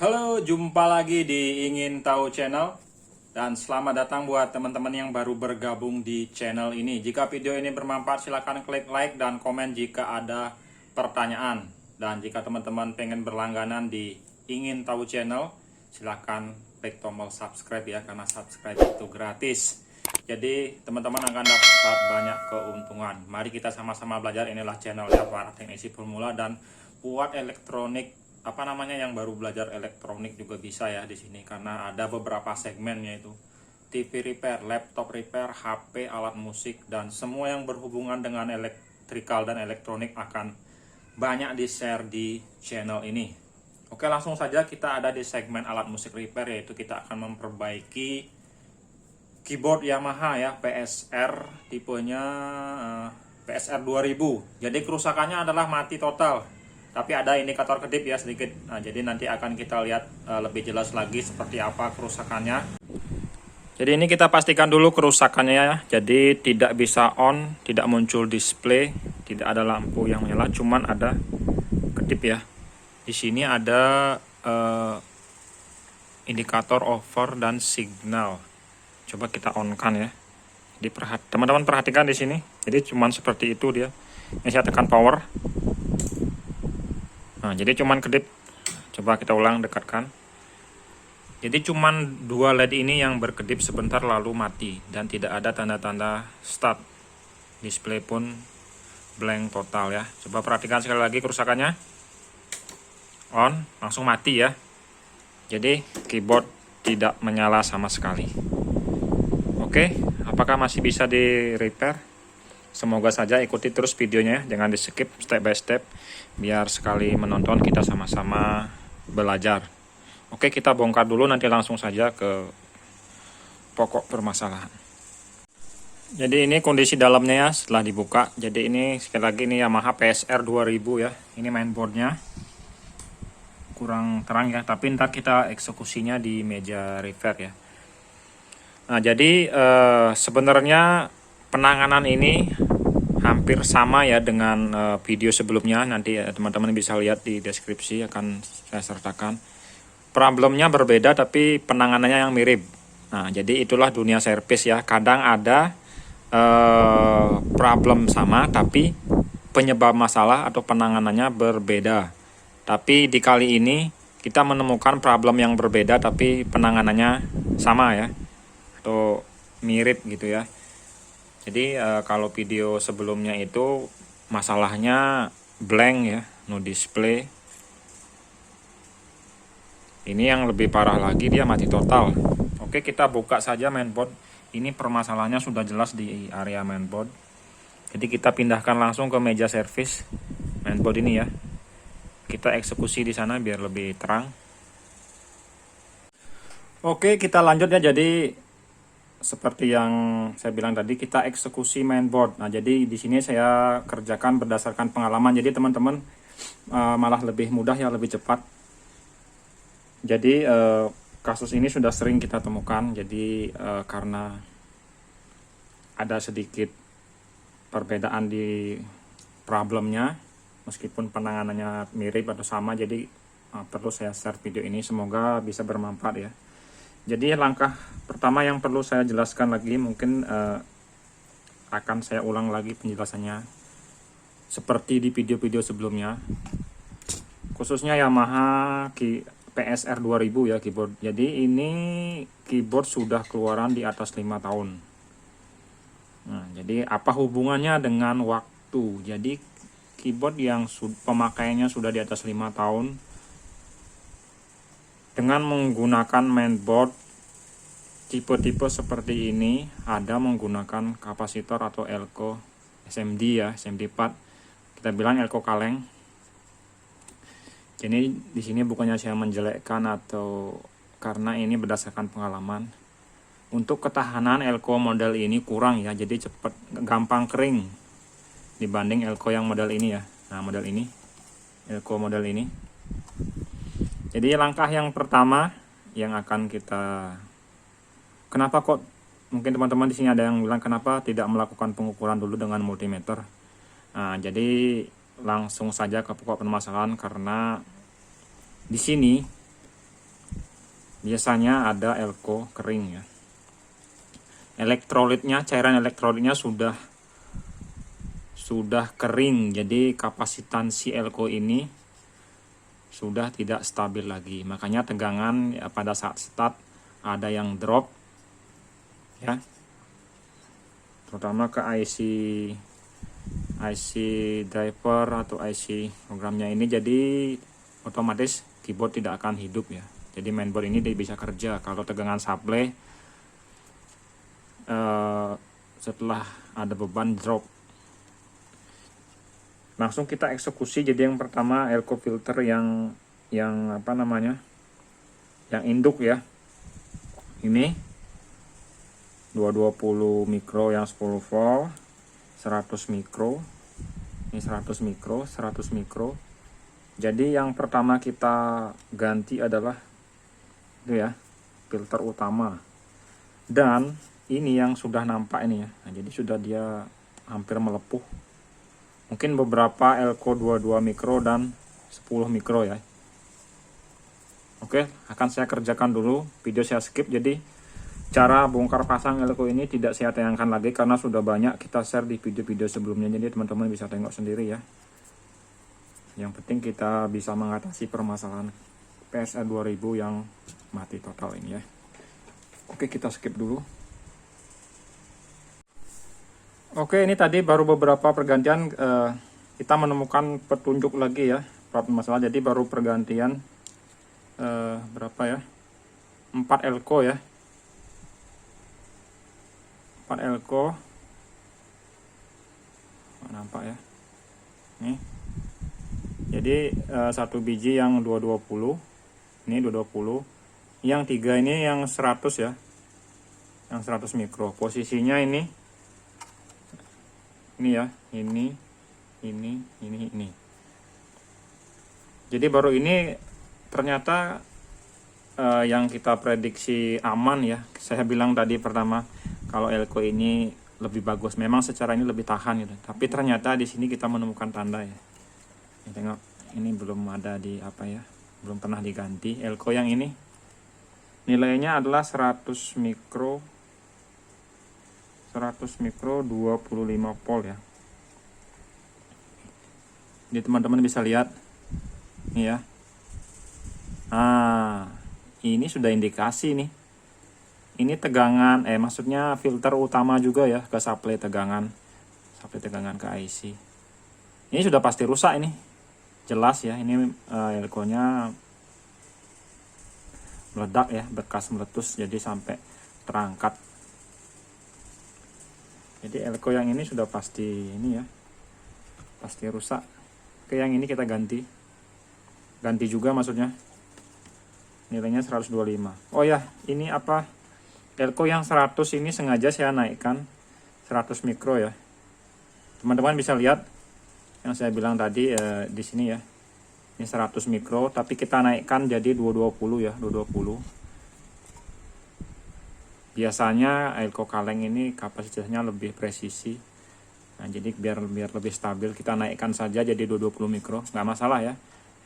Halo, jumpa lagi di Ingin Tahu Channel. Dan selamat datang buat teman-teman yang baru bergabung di channel ini. Jika video ini bermanfaat, silahkan klik like dan komen jika ada pertanyaan. Dan jika teman-teman pengen berlangganan di Ingin Tahu Channel, silahkan klik tombol subscribe ya, karena subscribe itu gratis. Jadi teman-teman akan dapat banyak keuntungan. Mari kita sama-sama belajar. Inilah channelnya para teknisi pemula dan buat elektronik yang baru belajar elektronik juga bisa ya di sini, karena ada beberapa segmen, yaitu TV repair, laptop repair, HP, alat musik, dan semua yang berhubungan dengan elektrikal dan elektronik akan banyak di-share di channel ini. Oke, langsung saja kita ada di segmen alat musik repair, yaitu kita akan memperbaiki keyboard Yamaha ya, PSR tipenya PSR 2000. Jadi kerusakannya adalah mati total, tapi ada indikator kedip ya sedikit. Nah, jadi nanti akan kita lihat lebih jelas lagi seperti apa kerusakannya. Jadi ini kita pastikan dulu kerusakannya ya. Jadi tidak bisa on, tidak muncul display, tidak ada lampu yang menyala, cuman ada kedip ya. Di sini ada indikator over dan signal. Coba kita on kan ya. Jadi teman-teman perhatikan di sini. Jadi cuman seperti itu dia. Ini saya tekan power. Nah, jadi cuman kedip. Coba kita ulang, dekatkan. Jadi cuman dua LED ini yang berkedip sebentar lalu mati dan tidak ada tanda-tanda start. Display pun blank total ya. Coba perhatikan sekali lagi kerusakannya. On, langsung mati ya. Jadi keyboard tidak menyala sama sekali. Oke, apakah masih bisa di repair? Semoga saja ikuti terus videonya ya, jangan di skip step by step, biar sekali menonton kita sama-sama belajar. Oke, kita bongkar dulu, nanti langsung saja ke pokok permasalahan. Jadi ini kondisi dalamnya ya setelah dibuka. Jadi ini sekali lagi ini Yamaha PSR 2000 ya. Ini mainboardnya kurang terang ya, tapi ntar kita eksekusinya di meja repair ya. Nah, jadi sebenarnya penanganan ini hampir sama ya dengan video sebelumnya. Nanti teman-teman bisa lihat di deskripsi, akan saya sertakan. Problemnya berbeda tapi penanganannya yang mirip. Nah, jadi itulah dunia servis ya. Kadang ada problem sama tapi penyebab masalah atau penanganannya berbeda. Tapi di kali ini kita menemukan problem yang berbeda tapi penanganannya sama ya, atau mirip gitu ya. Jadi kalau video sebelumnya itu masalahnya blank ya, no display. Ini yang lebih parah lagi, dia mati total. Oke, kita buka saja mainboard. Ini permasalahannya sudah jelas di area mainboard. Jadi kita pindahkan langsung ke meja servis mainboard ini ya. Kita eksekusi di sana biar lebih terang. Oke, kita lanjut ya. Jadi seperti yang saya bilang tadi, kita eksekusi mainboard. Nah, jadi di sini saya kerjakan berdasarkan pengalaman. Jadi teman-teman malah lebih mudah ya, lebih cepat. Jadi kasus ini sudah sering kita temukan. Jadi karena ada sedikit perbedaan di problemnya, meskipun penanganannya mirip atau sama, jadi perlu saya share video ini. Semoga bisa bermanfaat ya. Jadi langkah pertama yang perlu saya jelaskan lagi, mungkin akan saya ulang lagi penjelasannya seperti di video-video sebelumnya, khususnya Yamaha PSR 2000 ya keyboard. Jadi ini keyboard sudah keluaran di atas 5 tahun. Nah, jadi apa hubungannya dengan waktu? Jadi keyboard yang pemakaiannya sudah di atas 5 tahun dengan menggunakan mainboard tipe-tipe seperti ini, ada menggunakan kapasitor atau elko SMD ya, SMD 4. Kita bilang elko kaleng. Jadi di sini bukannya saya menjelekkan, atau karena ini berdasarkan pengalaman. Untuk ketahanan elko model ini kurang ya, jadi cepat gampang kering dibanding elko yang model ini ya. Nah, model ini, elko model ini. Jadi langkah yang pertama yang akan kita, kenapa kok mungkin teman-teman di sini ada yang bilang kenapa tidak melakukan pengukuran dulu dengan multimeter. Nah, jadi langsung saja ke pokok permasalahan, karena di sini biasanya ada elko kering ya. Elektrolitnya, cairan elektrolitnya sudah kering, jadi kapasitansi elko ini sudah tidak stabil lagi. Makanya tegangan ya, pada saat start ada yang drop ya, terutama ke IC driver atau IC programnya ini, jadi otomatis keyboard tidak akan hidup ya. Jadi mainboard ini bisa kerja kalau tegangan supply setelah ada beban drop. Langsung kita eksekusi. Jadi yang pertama elko filter yang apa namanya, yang induk ya, ini 220 mikro yang 10 volt, 100 mikro, ini 100 mikro, 100 mikro. Jadi yang pertama kita ganti adalah itu ya, filter utama. Dan ini yang sudah nampak ini ya, nah, jadi sudah dia hampir melepuh. Mungkin beberapa elko 22 mikro dan 10 mikro ya. Oke, akan saya kerjakan dulu, video saya skip. Jadi cara bongkar pasang elko ini tidak saya tayangkan lagi karena sudah banyak kita share di video-video sebelumnya. Jadi teman-teman bisa tengok sendiri ya. Yang penting kita bisa mengatasi permasalahan PSR 2000 yang mati total ini ya. Oke, kita skip dulu. Oke, ini tadi baru beberapa pergantian, kita menemukan petunjuk lagi ya, problem masalah. Jadi baru pergantian berapa ya, 4 elko ya, 4 elko, nampak ya, nih. Jadi satu biji yang 220, ini 220, yang 3 ini yang 100 ya, yang 100 mikro. Posisinya ini ya, ini. Jadi baru ini ternyata yang kita prediksi aman ya. Saya bilang tadi pertama kalau elko ini lebih bagus, memang secara ini lebih tahan gitu. Tapi ternyata di sini kita menemukan tanda ya. Ini tengok, ini belum ada di apa ya, belum pernah diganti. Elko yang ini nilainya adalah 100 mikro 25 volt ya. Jadi teman-teman bisa lihat nih ya. Nah, ini sudah indikasi nih. Ini tegangan, maksudnya filter utama juga ya, ke supply tegangan ke IC. Ini sudah pasti rusak ini. Jelas ya, ini elko-nya meledak ya, bekas meletus jadi sampai terangkat. Jadi elko yang ini sudah pasti ini ya, pasti rusak. Oke, yang ini kita ganti juga maksudnya. Nilainya 125. Oh ya, ini apa, elko yang 100 ini sengaja saya naikkan 100 mikro ya. Teman-teman bisa lihat yang saya bilang tadi di sini ya. Ini 100 mikro, tapi kita naikkan jadi 220 ya, 220. Biasanya elko kaleng ini kapasitasnya lebih presisi. Nah, jadi biar lebih stabil kita naikkan saja jadi 220 mikro, nggak masalah ya.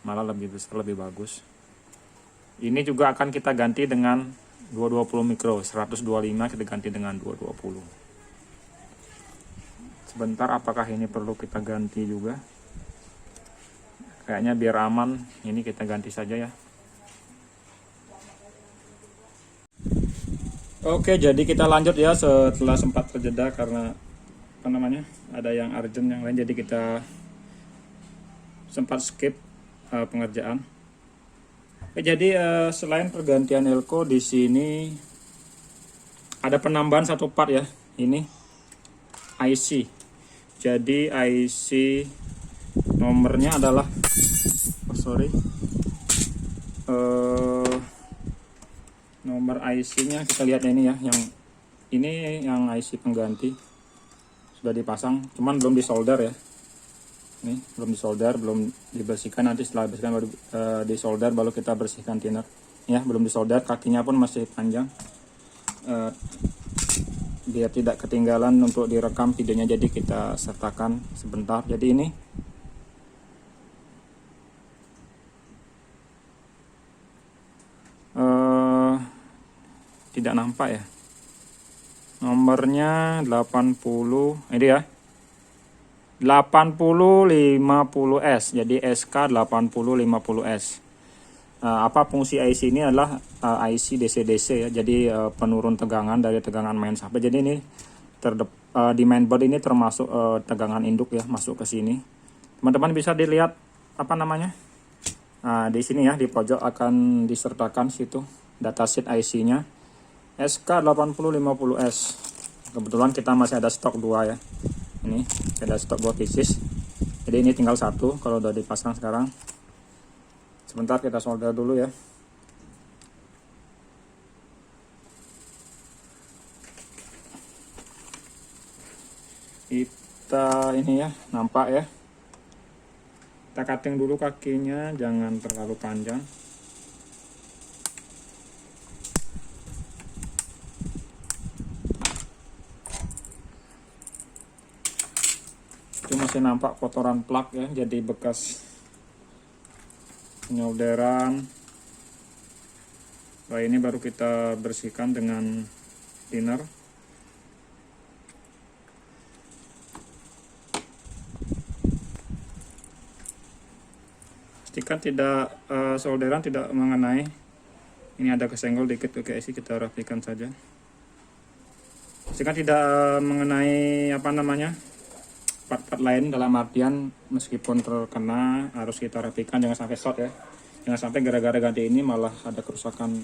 Malah lebih besar, lebih bagus. Ini juga akan kita ganti dengan 220 mikro, 125 kita ganti dengan 220. Sebentar, apakah ini perlu kita ganti juga? Kayaknya biar aman, ini kita ganti saja ya. Oke, jadi kita lanjut ya setelah sempat terjeda karena apa namanya, ada yang urgent yang lain, jadi kita sempat skip pengerjaan. Jadi selain pergantian elko di sini ada penambahan satu part ya, ini IC. Jadi IC nomornya adalah nomor IC-nya kita lihat ini ya, yang ini yang IC pengganti sudah dipasang, cuman belum disolder ya. Ini belum disolder, belum dibersihkan. Nanti setelah dibersihkan baru disolder, baru kita bersihkan thinner. Ya, belum disolder, kakinya pun masih panjang. Biar tidak ketinggalan untuk direkam videonya, jadi kita sertakan sebentar. Jadi ini tidak nampak ya. Nomornya 80, ini ya. 8050S. Jadi SK 8050S. Apa fungsi IC ini adalah IC DC-DC ya. Jadi penurun tegangan dari tegangan main sampai. Jadi ini di mainboard ini termasuk tegangan induk ya, masuk ke sini. Teman-teman bisa dilihat apa namanya? Nah, di sini ya, di pojok akan disertakan situ datasheet IC-nya SK8050S. Kebetulan kita masih ada stok 2 ya. Ini ada stok 2 pieces. Jadi ini tinggal 1 kalau udah dipasang sekarang. Sebentar kita solder dulu ya. Kita ini ya, nampak ya. Kita cutting dulu kakinya, jangan terlalu panjang. Itu masih nampak kotoran plak ya, jadi bekas penyolderan. Nah, ini baru kita bersihkan dengan thinner. Pastikan tidak solderan tidak mengenai. Ini ada kesenggol dikit ke IC, kita rapikan saja. Pastikan tidak mengenai apa namanya part-part lain, dalam artian meskipun terkena harus kita rapikan, jangan sampai short ya. Jangan sampai gara-gara ganti ini malah ada kerusakan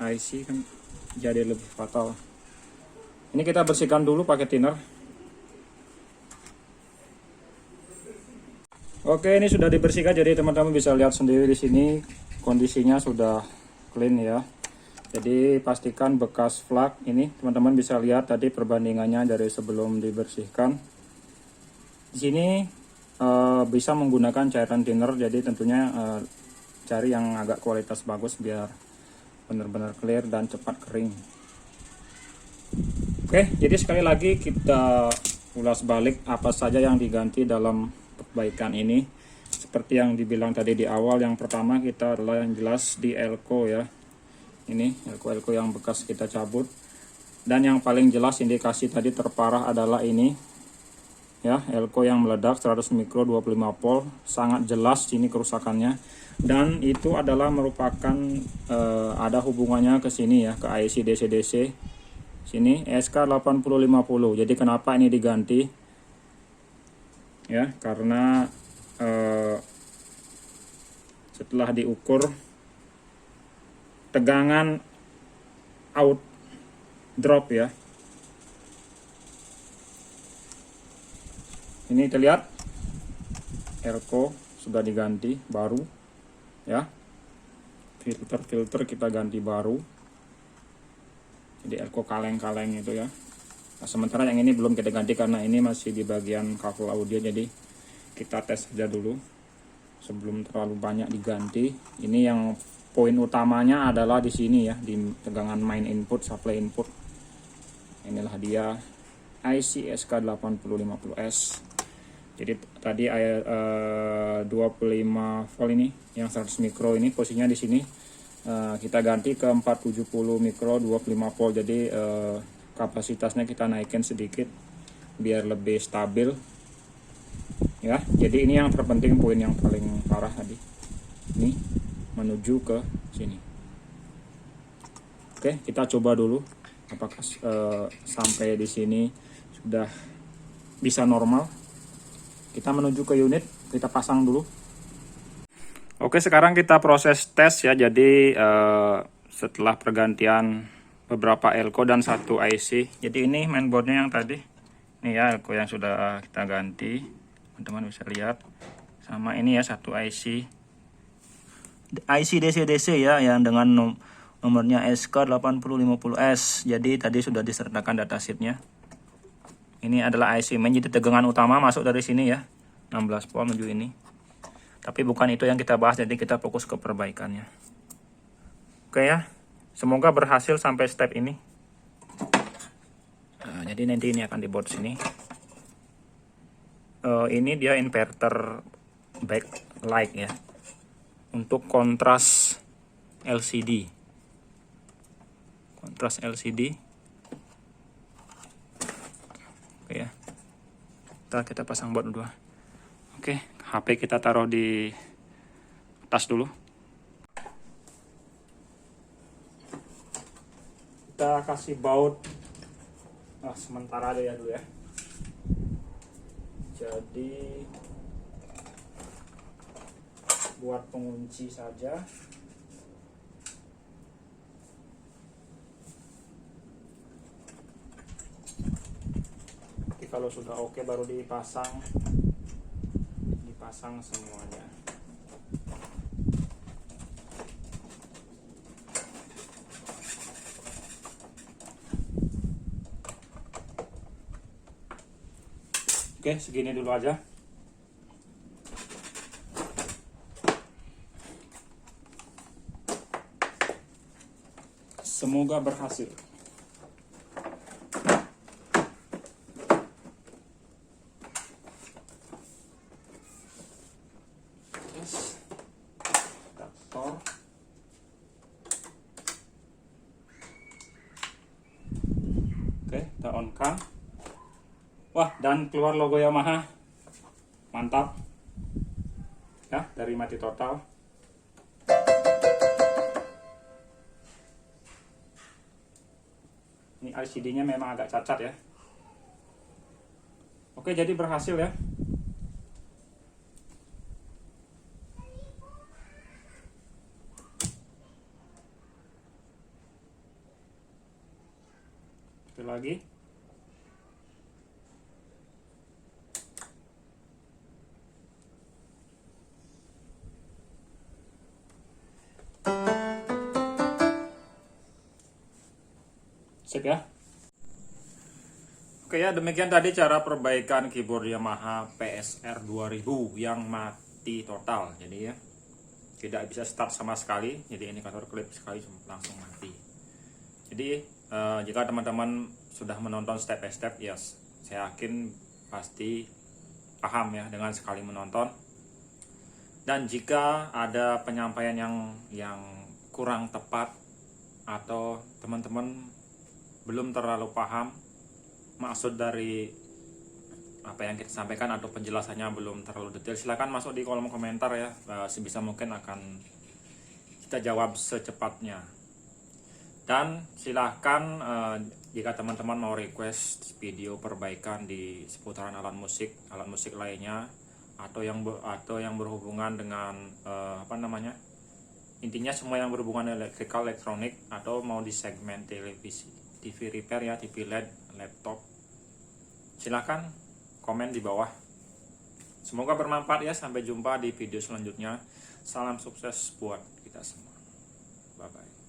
IC, kan jadi lebih fatal. Ini kita bersihkan dulu pakai thinner. Oke, ini sudah dibersihkan, jadi teman-teman bisa lihat sendiri di sini kondisinya sudah clean ya. Jadi pastikan bekas flak ini teman-teman bisa lihat tadi perbandingannya dari sebelum dibersihkan. Di sini bisa menggunakan cairan thinner, jadi tentunya cari yang agak kualitas bagus biar benar-benar clear dan cepat kering. Oke, jadi sekali lagi kita ulas balik apa saja yang diganti dalam perbaikan ini. Seperti yang dibilang tadi di awal, yang pertama kita adalah yang jelas di elko ya. Ini elko yang bekas kita cabut. Dan yang paling jelas indikasi tadi terparah adalah ini ya, elko yang meledak 100 mikro 25 volt, sangat jelas ini kerusakannya. Dan itu adalah merupakan ada hubungannya ke sini ya, ke IC DC-DC sini SK8050. Jadi kenapa ini diganti ya, karena setelah diukur tegangan out drop ya, ini terlihat elko sudah diganti baru ya, filter kita ganti baru, jadi elko kaleng-kaleng itu ya. Nah, sementara yang ini belum kita ganti karena ini masih di bagian kabel audio, jadi kita tes saja dulu sebelum terlalu banyak diganti. Ini yang poin utamanya adalah di sini ya, di tegangan main input, supply input. Inilah dia IC SK8050S. Jadi tadi 25 volt ini yang 100 mikro ini posisinya di sini, kita ganti ke 470 mikro 25 volt. Jadi kapasitasnya kita naikin sedikit biar lebih stabil ya. Jadi ini yang terpenting, poin yang paling parah tadi ini menuju ke sini. Oke, kita coba dulu apakah sampai di sini sudah bisa normal. Kita menuju ke unit, kita pasang dulu. Oke, sekarang kita proses tes ya. Jadi setelah pergantian beberapa elko dan satu IC. Jadi ini mainboardnya yang tadi. Ini ya elko yang sudah kita ganti. Teman-teman bisa lihat. Sama ini ya satu IC. IC DC-DC ya, yang dengan nomornya SK8050S. Jadi tadi sudah disertakan datasheetnya. Ini adalah IC main, jadi tegangan utama masuk dari sini ya. 16 volt menuju ini. Tapi bukan itu yang kita bahas, jadi kita fokus ke perbaikannya. Oke ya. Semoga berhasil sampai step ini. Nah, jadi nanti ini akan dibuat sini. Ini dia inverter backlight ya, untuk kontras LCD. kontras LCD. Oke ya. Ntar kita pasang baut dulu. Oke, HP kita taruh di tas dulu. Kita kasih baut sementara aja ya dulu ya. Jadi buat pengunci saja. Nanti kalau sudah oke baru dipasang semuanya. Oke, segini dulu aja. Semoga berhasil. Adaptor. Oke, kita on kan. Wah, dan keluar logo Yamaha. Mantap. Ya, dari mati total. Ini LCD-nya memang agak cacat ya. Oke, jadi berhasil ya. Sekali lagi. Sip ya. Oke ya, demikian tadi cara perbaikan keyboard Yamaha PSR 2000 yang mati total. Jadi ya, tidak bisa start sama sekali. Jadi indikator klip sekali langsung mati. Jadi jika teman-teman sudah menonton step by step, ya saya yakin pasti paham ya dengan sekali menonton. Dan jika ada penyampaian yang kurang tepat atau teman-teman belum terlalu paham maksud dari apa yang kita sampaikan atau penjelasannya belum terlalu detail, silahkan masuk di kolom komentar ya. Sebisa mungkin akan kita jawab secepatnya. Dan silahkan jika teman-teman mau request video perbaikan di seputaran alat musik lainnya atau yang berhubungan dengan intinya semua yang berhubungan electrical, elektronik, atau mau di segmen televisi, TV repair ya, TV LED, laptop, silahkan komen di bawah. Semoga bermanfaat ya. Sampai jumpa di video selanjutnya. Salam sukses buat kita semua. Bye bye.